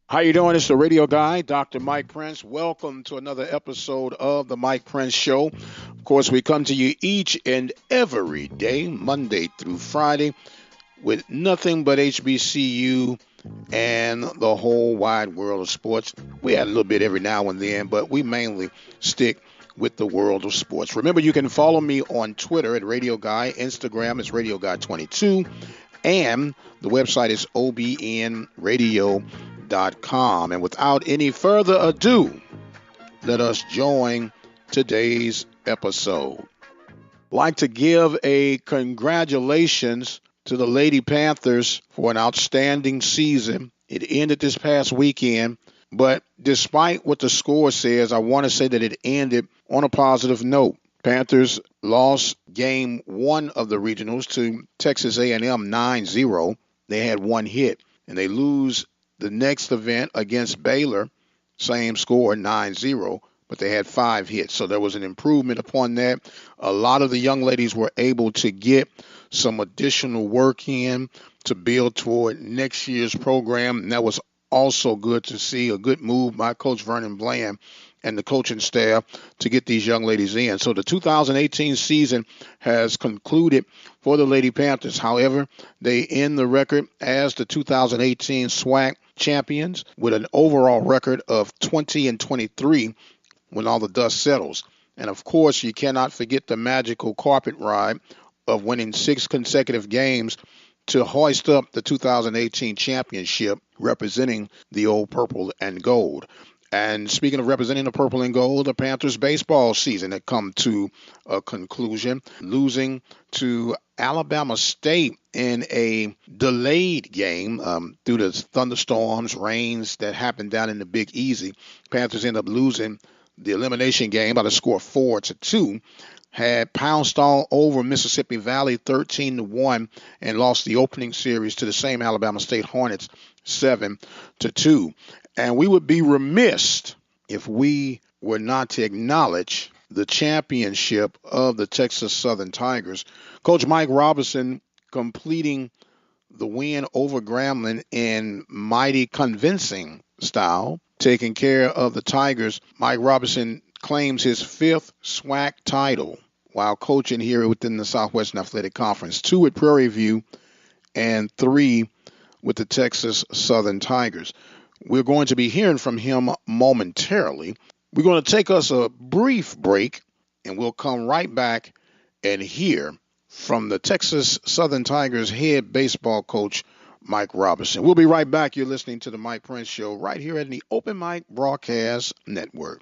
How you doing? It's the radio guy, Dr. Mike Prince. Welcome to another episode of the Mike Prince Show. Of course, we come to you each and every day, Monday through Friday, with nothing but HBCU and the whole wide world of sports. We add a little bit every now and then, but we mainly stick with the world of sports. Remember, you can follow me on Twitter at Radio Guy. Instagram is Radio Guy 22. And the website is obn-radio.com. And without any further ado, let us join today's episode. I'd like to give a congratulations to the Lady Panthers for an outstanding season. It ended this past weekend, but despite what the score says, I want to say that it ended on a positive note. Panthers lost game one of the regionals to Texas A&M 9-0. They had one hit, and they lose the next event against Baylor, same score, 9-0, but they had 5 hits. So there was an improvement upon that. A lot of the young ladies were able to get some additional work in to build toward next year's program, and that was also good to see, a good move by Coach Vernon Bland and the coaching staff to get these young ladies in. So the 2018 season has concluded for the Lady Panthers. However, they end the record as the 2018 SWAC champions with an overall record of 20-23 when all the dust settles. And of course, you cannot forget the magical carpet ride of winning 6 consecutive games to hoist up the 2018 championship representing the old purple and gold. And speaking of representing the purple and gold, the Panthers baseball season had come to a conclusion, losing to Alabama State in a delayed game due to thunderstorms, rains that happened down in the Big Easy. Panthers ended up losing the elimination game by the score 4-2. Had pounced all over Mississippi Valley 13-1 and lost the opening series to the same Alabama State Hornets 7-2. And we would be remiss if we were not to acknowledge the championship of the Texas Southern Tigers. Coach Mike Robertson completing the win over Grambling in mighty convincing style, taking care of the Tigers. Mike Robertson claims his 5th SWAC title while coaching here within the Southwestern Athletic Conference, 2 at Prairie View and 3 with the Texas Southern Tigers. We're going to be hearing from him momentarily. We're going to take us a brief break, and we'll come right back and hear from the Texas Southern Tigers head baseball coach, Mike Robertson. We'll be right back. You're listening to the Mike Prince Show right here at the Open Mic Broadcast Network.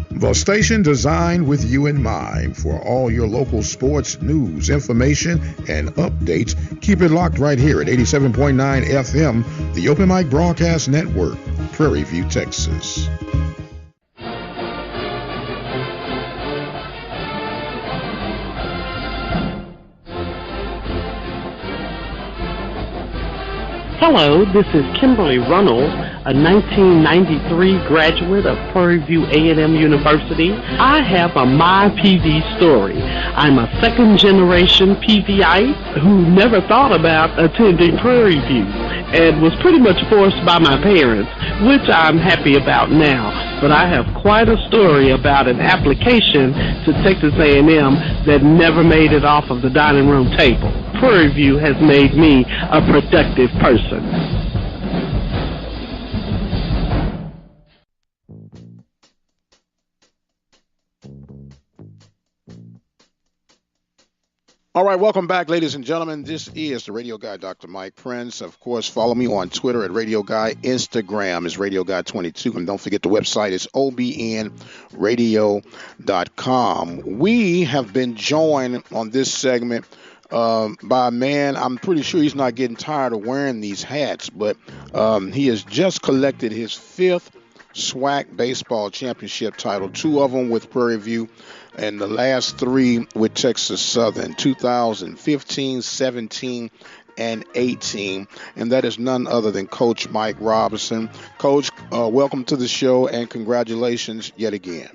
The station designed with you in mind for all your local sports news, information, and updates. Keep it locked right here at 87.9 FM, the Open Mic Broadcast Network, Prairie View, Texas. Hello, this is Kimberly Runnels, a 1993 graduate of Prairie View A&M University. I have a My PV story. I'm a second-generation PVite who never thought about attending Prairie View and was pretty much forced by my parents, which I'm happy about now. But I have quite a story about an application to Texas A&M that never made it off of the dining room table. Prairie View has made me a productive person. All right, welcome back, ladies and gentlemen. This is the radio guy, Dr. Mike Prince. Of course, follow me on Twitter at Radio Guy. Instagram is Radio Guy 22. And don't forget the website is obn-radio.com. We have been joined on this segment by a man. I'm pretty sure he's not getting tired of wearing these hats, but he has just collected his 5th SWAC baseball championship title, 2 of them with Prairie View, and the last 3 with Texas Southern, 2015, 17, and 18. And that is none other than Coach Mike Robertson. Coach, welcome to the show and congratulations yet again.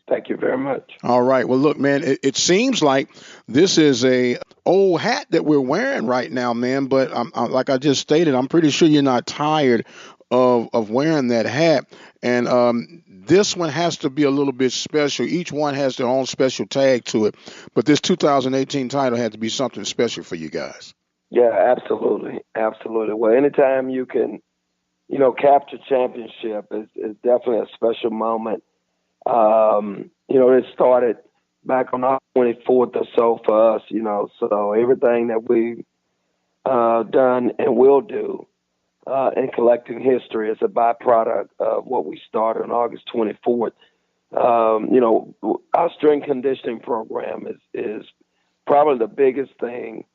Thank you very much. All right. Well, look, man, it seems like this is a old hat that we're wearing right now, man. But like I just stated, I'm pretty sure you're not tired of wearing that hat. And this one has to be a little bit special. Each one has their own special tag to it. But this 2018 title had to be something special for you guys. Yeah, absolutely. Absolutely. Well, anytime you can, capture championship is definitely a special moment. It started back on our 24th or so for us, so everything that we've done and will do in collecting history is a byproduct of what we started on August 24th. Our strength conditioning program is probably the biggest thing,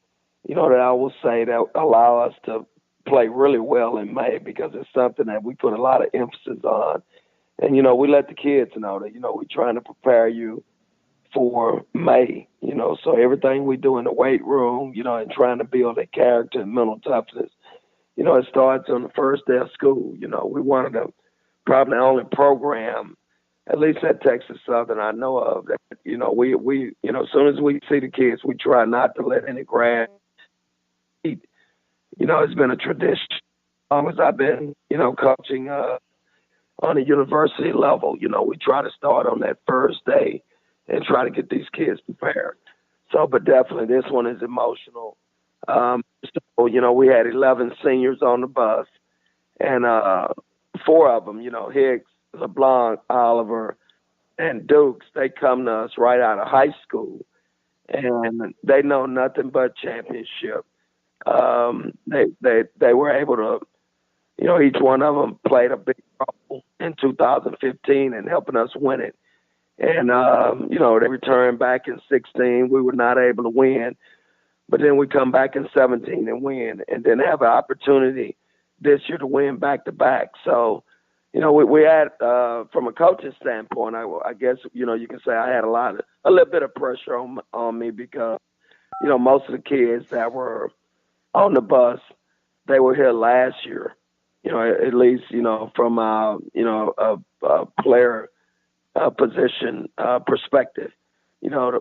that I will say that allow us to play really well in May, because it's something that we put a lot of emphasis on. And, we let the kids know that, we're trying to prepare you for May, so everything we do in the weight room, and trying to build a character and mental toughness, it starts on the first day of school. We wanted to probably the only program, at least at Texas Southern, I know of, that, we as soon as we see the kids, we try not to let any grass eat. It's been a tradition as long as I've been, coaching on a university level. We try to start on that first day and try to get these kids prepared. So, but definitely this one is emotional. We had 11 seniors on the bus, and 4 of them, Hicks, LeBlanc, Oliver, and Dukes, they come to us right out of high school, and they know nothing but championship. They were able to, each one of them played a big role in 2015 in helping us win it. And, they returned back in 16. We were not able to win. But then we come back in 17 and win, and then have an opportunity this year to win back-to-back. So, we had, from a coaching standpoint, I guess, you can say I had a little bit of pressure on me, because, most of the kids that were on the bus, they were here last year, at least, from a player position perspective. The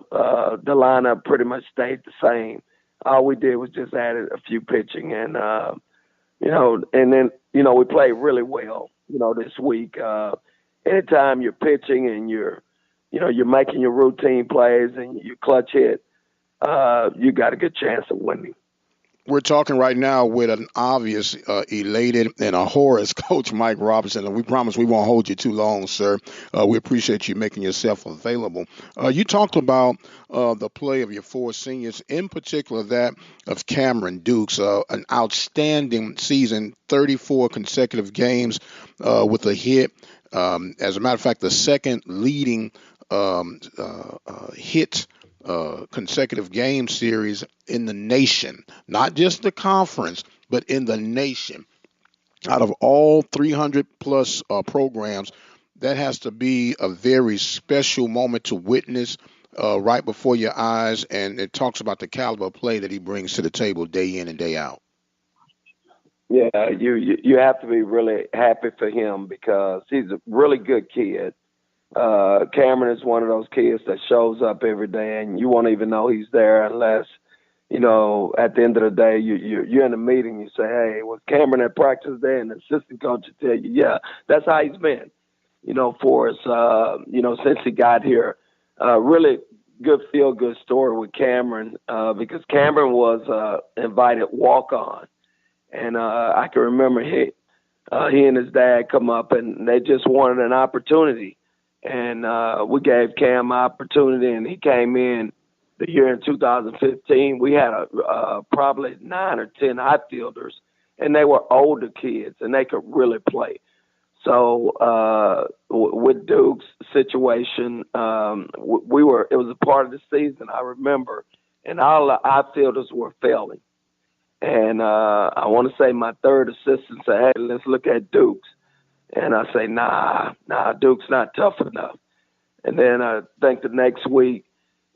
lineup pretty much stayed the same. All we did was just added a few pitching, and and then we played really well. This week. Anytime you're pitching and you're making your routine plays and you clutch hit, you got a good chance of winning. We're talking right now with an obvious, elated, and a Horace coach, Mike Robertson, and we promise we won't hold you too long, sir. We appreciate you making yourself available. You talked about the play of your 4 seniors, in particular that of Cameron Dukes, an outstanding season, 34 consecutive games with a hit. As a matter of fact, the second leading hit consecutive game series in the nation, not just the conference, but in the nation. Out of all 300 plus programs, that has to be a very special moment to witness right before your eyes. And it talks about the caliber of play that he brings to the table day in and day out. Yeah, you have to be really happy for him, because he's a really good kid. Cameron is one of those kids that shows up every day, and you won't even know he's there unless, at the end of the day, you're in a meeting, you say, hey, was Cameron at practice today? And the assistant coach will tell you, yeah, that's how he's been, for us, since he got here. Really good feel-good story with Cameron, because Cameron was invited walk-on. And I can remember he and his dad come up, and they just wanted an opportunity. And we gave Cam an opportunity, and he came in the year in 2015. We had probably 9 or 10 outfielders, and they were older kids, and they could really play. So with Duke's situation, it was a part of the season, I remember, and all the outfielders were failing. And I want to say my third assistant said, hey, let's look at Duke's. And I say, nah, Duke's not tough enough. And then I think the next week,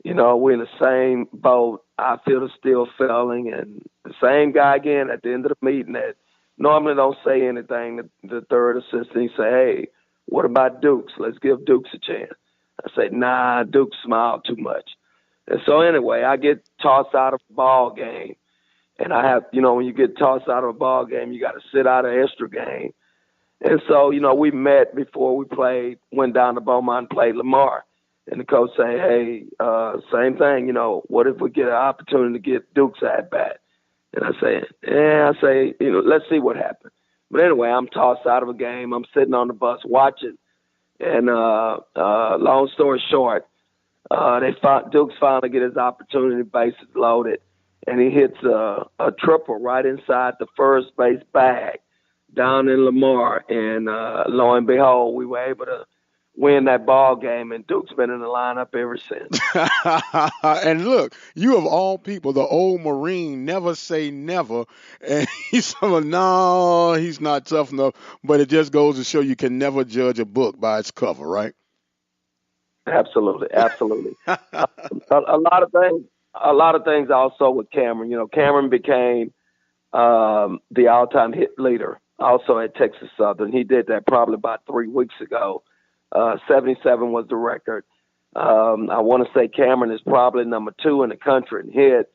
we're in the same boat. Outfielders still failing. And the same guy again at the end of the meeting that normally don't say anything, the third assistant, he say, hey, what about Duke's? Let's give Duke's a chance. I say, nah, Duke's smiled too much. And so anyway, I get tossed out of a ball game. And I have, when you get tossed out of a ball game, you got to sit out an extra game. And so, we met before we went down to Beaumont and played Lamar. And the coach say, hey, same thing, what if we get an opportunity to get Duke's at bat? And I say, let's see what happens. But anyway, I'm tossed out of a game. I'm sitting on the bus watching. And long story short, Duke's finally get his opportunity, bases loaded. And he hits a triple right inside the first base bag down in Lamar. And lo and behold, we were able to win that ball game, and Duke's been in the lineup ever since. And look, you of all people, the old Marine, never say never. And he's saying, no, he's not tough enough. But it just goes to show you can never judge a book by its cover, right? Absolutely. A lot of things also with Cameron. Cameron became the all-time hit leader also at Texas Southern. He did that probably about 3 weeks ago. 77 was the record. I want to say Cameron is probably number 2 in the country in hits.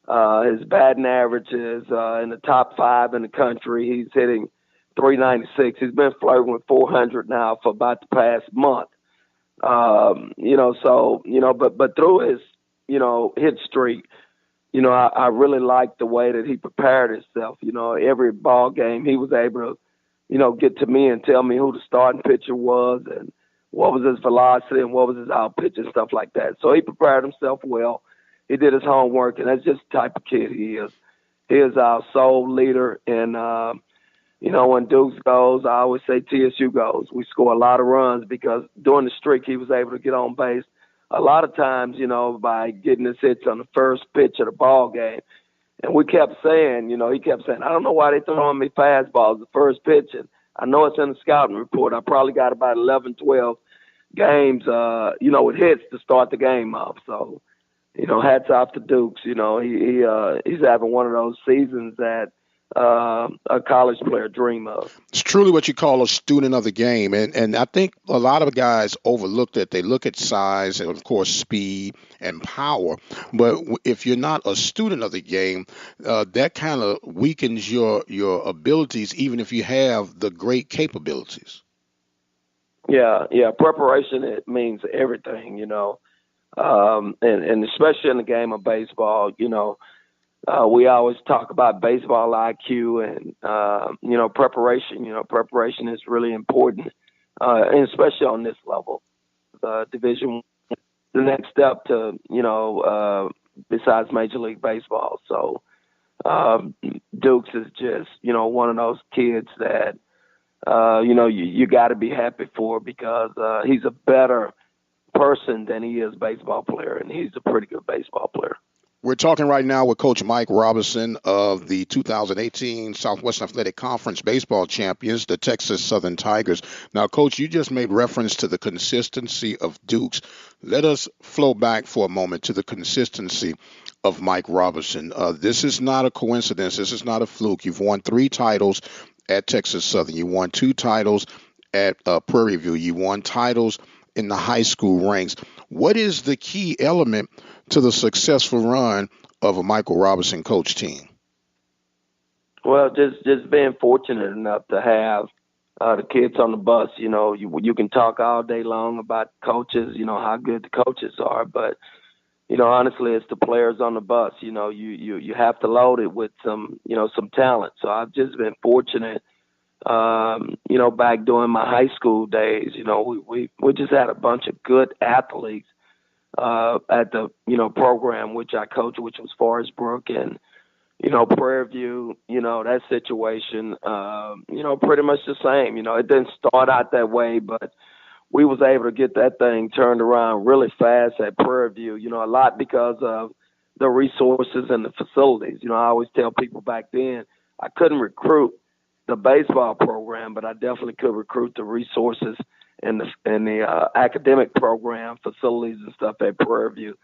His batting average is in the top 5 in the country. He's hitting .396. He's been flirting with .400 now for about the past month. But through his, hit streak, I really liked the way that he prepared himself. Every ball game he was able to, get to me and tell me who the starting pitcher was and what was his velocity and what was his out pitch and stuff like that. So he prepared himself well. He did his homework, and that's just the type of kid he is. He is our sole leader. And, when Dukes goes, I always say TSU goes. We score a lot of runs because during the streak he was able to get on base a lot of times, by getting his hits on the first pitch of the ball game. And we kept saying, he kept saying, I don't know why they throwing me fastballs the first pitch. And I know it's in the scouting report. I probably got about 11, 12 games, with hits to start the game off. So, hats off to Dukes. He's having one of those seasons that a college player dream of. It's truly what you call a student of the game. And I think a lot of guys overlook that. They look at size and, of course, speed and power. But if you're not a student of the game, that kind of weakens your abilities, even if you have the great capabilities. Yeah. Preparation, it means everything, and especially in the game of baseball, we always talk about baseball IQ and, preparation. Preparation is really important, and especially on this level. Division, the next step to, besides Major League Baseball. So Dukes is just, one of those kids that, you got to be happy for because he's a better person than he is baseball player, and he's a pretty good baseball player. We're talking right now with Coach Mike Robertson of the 2018 Southwestern Athletic Conference baseball champions, the Texas Southern Tigers. Now, Coach, you just made reference to the consistency of Dukes. Let us flow back for a moment to the consistency of Mike Robertson. This is not a coincidence. This is not a fluke. You've won 3 titles at Texas Southern. You won 2 titles at Prairie View. You won titles in the high school ranks. What is the key element to the successful run of a Michael Robertson coach team? Well, just being fortunate enough to have the kids on the bus. You can talk all day long about coaches, how good the coaches are, but honestly, it's the players on the bus. You have to load it with some talent. So I've just been fortunate. Back during my high school days, we just had a bunch of good athletes at the, program which I coached, which was Forest Brook and, Prairie View, that situation, pretty much the same. It didn't start out that way, but we was able to get that thing turned around really fast at Prairie View, a lot because of the resources and the facilities. I always tell people back then I couldn't recruit the baseball program, but I definitely could recruit the resources and the academic program facilities and stuff at Prairie View.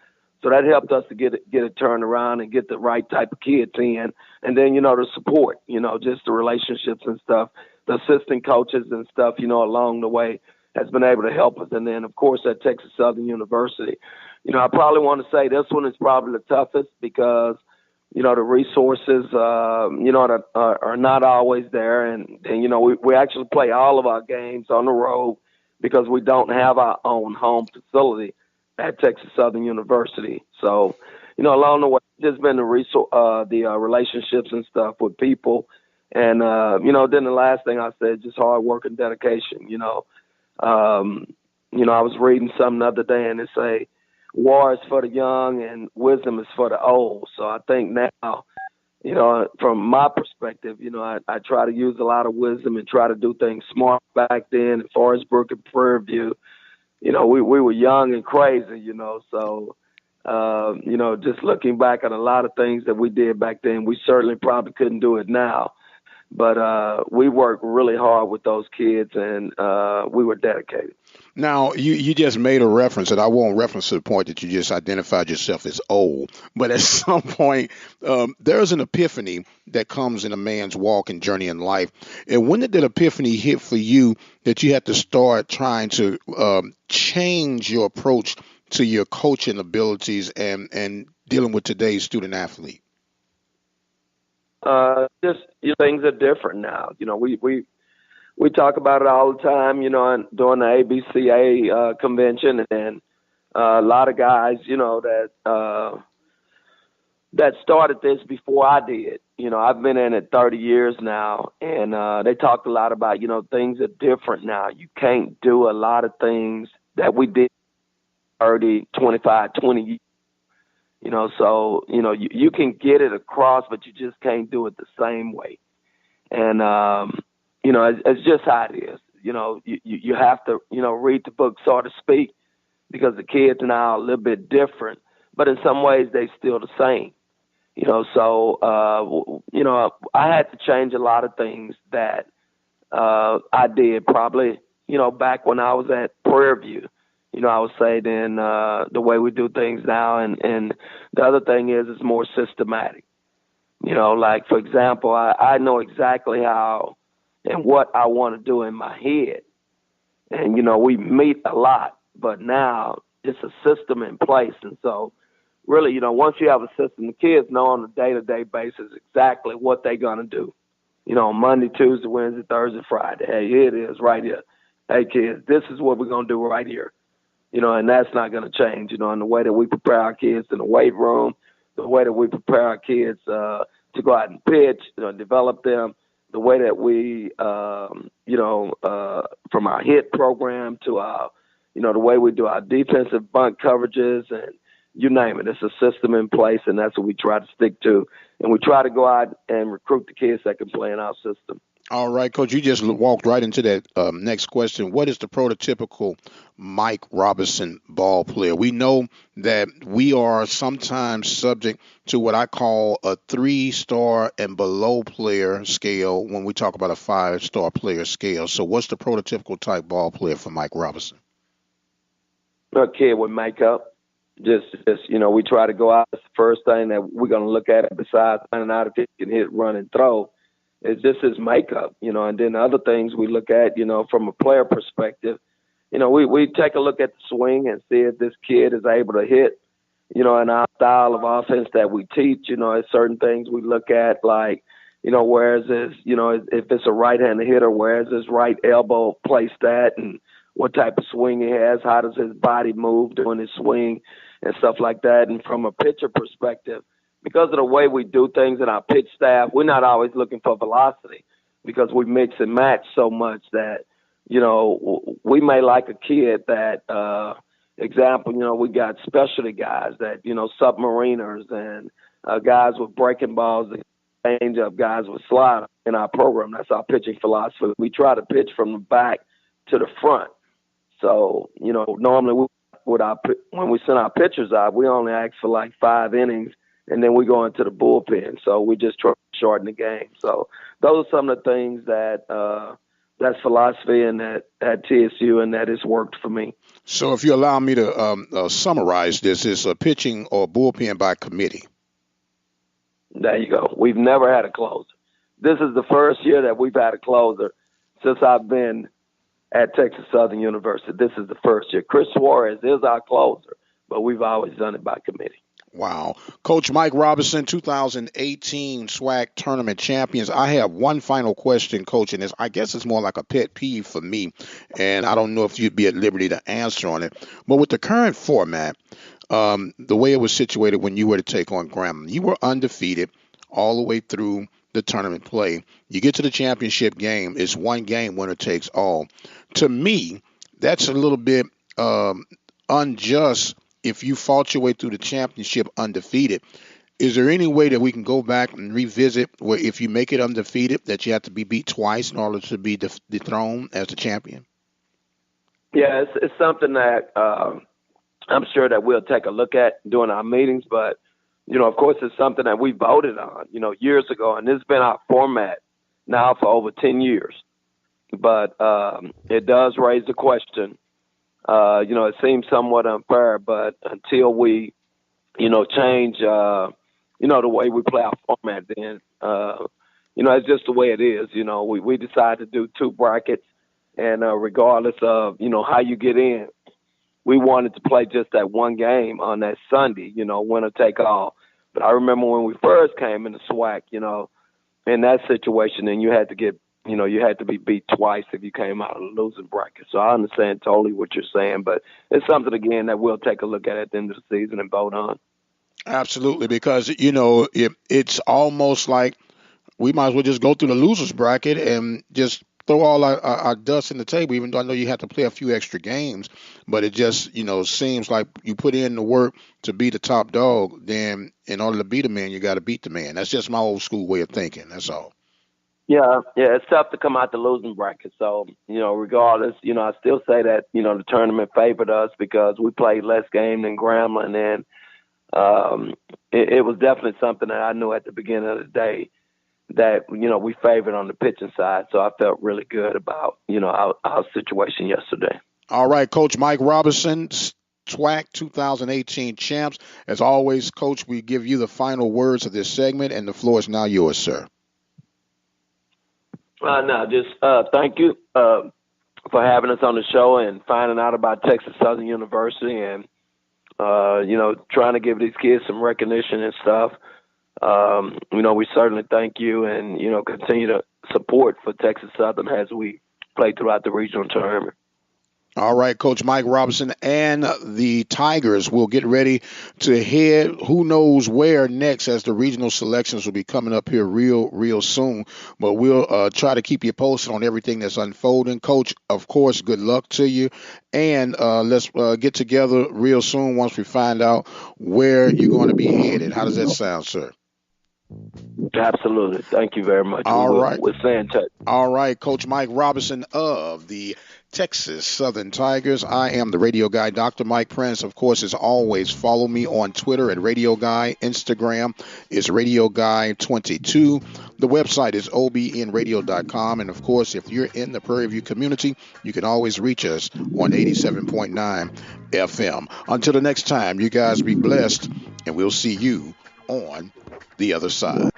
So that helped us to get it turned around and get the right type of kids in. And then, the support, just the relationships and stuff, the assistant coaches and stuff, along the way has been able to help us. And then, of course, at Texas Southern University, I probably want to say this one is probably the toughest because, the resources, are not always there. And we actually play all of our games on the road because we don't have our own home facility at Texas Southern University. So, along the way, there's been the relationships and stuff with people. And, then the last thing I said, just hard work and dedication. I was reading something the other day and it say, war is for the young and wisdom is for the old. So I think now, from my perspective, I try to use a lot of wisdom and try to do things smart back then. As far as Brook and Prairie View, we were young and crazy, so, just looking back at a lot of things that we did back then, we certainly probably couldn't do it now. But we worked really hard with those kids, and we were dedicated. Now, you just made a reference, and I won't reference to the point that you just identified yourself as old, but at some point, there's an epiphany that comes in a man's walk and journey in life. And when did that epiphany hit for you that you had to start trying to change your approach to your coaching abilities and dealing with today's student athlete? Things are different now. We talk about it all the time, during the ABCA convention, and a lot of guys, that started this before I did. I've been in it 30 years now, and they talked a lot about, things are different now. You can't do a lot of things that we did 30, 25, 20 years. So, you can get it across, but you just can't do it the same way. And, it's just how it is. You have to, read the book, so to speak, because the kids now are a little bit different, but in some ways they still the same. So, I had to change a lot of things that I did probably, back when I was at Prairie View. I would say then the way we do things now. And the other thing is it's more systematic. Like, for example, I know exactly how and what I want to do in my head. And, we meet a lot, but now it's a system in place. And so really, once you have a system, the kids know on a day-to-day basis exactly what they're going to do. Monday, Tuesday, Wednesday, Thursday, Friday. Hey, here it is right here. Hey, kids, this is what we're going to do right here. And that's not going to change, and the way that we prepare our kids in the weight room, the way that we prepare our kids to go out and pitch, develop them, the way that we, from our hit program to our, the way we do our defensive bunt coverages and you name it. It's a system in place, and that's what we try to stick to. And we try to go out and recruit the kids that can play in our system. All right, Coach, you just walked right into that next question. What is the prototypical Mike Robertson ball player? We know that we are sometimes subject to what I call a 3-star and below player scale when we talk about a 5-star player scale. So what's the prototypical type ball player for Mike Robertson? A kid with makeup. Just we try to go out. That's the first thing that we're going to look at besides finding out if he can hit, run, and throw. It's just his makeup, and then other things we look at, from a player perspective, we take a look at the swing and see if this kid is able to hit, in our style of offense that we teach, there's certain things we look at, like, where is this, if it's a right-handed hitter, where is his right elbow placed at, and what type of swing he has, how does his body move during his swing and stuff like that. And from a pitcher perspective, because of the way we do things in our pitch staff, we're not always looking for velocity because we mix and match so much that, we may like a kid that, example, we got specialty guys that, submariners and guys with breaking balls, change up guys with slider in our program. That's our pitching philosophy. We try to pitch from the back to the front. So, normally when we send our pitchers out, we only ask for like 5 innings. And then we go into the bullpen. So we just try to shorten the game. So those are some of the things that that's philosophy and that at TSU and that has worked for me. So if you allow me to summarize this, it's a pitching or bullpen by committee. There you go. We've never had a closer. This is the first year that we've had a closer since I've been at Texas Southern University. This is the first year. Chris Suarez is our closer. but we've always done it by committee. Wow. Coach Mike Robertson, 2018 SWAC tournament champions. I have one final question, Coach, and I guess it's more like a pet peeve for me, and I don't know if you'd be at liberty to answer on it. But with the current format, the way it was situated when you were to take on Grambling, you were undefeated all the way through the tournament play. You get to the championship game, it's one game, winner takes all. To me, that's a little bit unjust. If you fought your way through the championship undefeated, is there any way that we can go back and revisit where if you make it undefeated that you have to be beat twice in order to be dethroned as the champion? Yeah, it's something that I'm sure that we'll take a look at during our meetings, but, of course, it's something that we voted on, years ago, and this has been our format now for over 10 years. But it does raise the question. It seems somewhat unfair, but until we, change, the way we play our format, then, it's just the way it is. We decided to do 2 brackets, and regardless of, how you get in, we wanted to play just that one game on that Sunday, winner take all. But I remember when we first came in the SWAC, in that situation, and you had to get, you had to be beat twice if you came out of the losing bracket. So I understand totally what you're saying, but it's something, again, that we'll take a look at the end of the season and vote on. Absolutely, because, it's almost like we might as well just go through the losers bracket and just throw all our dust in the table, even though I know you have to play a few extra games. But it just, seems like you put in the work to be the top dog, then in order to beat a man, you got to beat the man. That's just my old school way of thinking. That's all. Yeah, it's tough to come out the losing bracket. So, regardless, I still say that, the tournament favored us because we played less game than Grambling. And it was definitely something that I knew at the beginning of the day that, we favored on the pitching side. So I felt really good about, our situation yesterday. All right, Coach Mike Robertson, SWAC 2018 champs. As always, Coach, we give you the final words of this segment, and the floor is now yours, sir. Thank you for having us on the show and finding out about Texas Southern University and, trying to give these kids some recognition and stuff. We certainly thank you and, continue to support for Texas Southern as we play throughout the regional tournament. All right, Coach Mike Robertson, and the Tigers will get ready to head who knows where next, as the regional selections will be coming up here real soon. But we'll try to keep you posted on everything that's unfolding. Coach, of course, good luck to you. And let's get together real soon once we find out where you're going to be headed. How does that sound, sir? Absolutely. Thank you very much. All right. We'll stay in touch. All right, Coach Mike Robertson of the Texas Southern Tigers. I am the radio guy, Dr. Mike Prince. Of course, as always, follow me on Twitter at Radio Guy. Instagram is Radio Guy 22. The website is obn-radio.com. And, of course, if you're in the Prairie View community, you can always reach us on 87.9 FM. Until the next time, you guys be blessed, and we'll see you on the other side.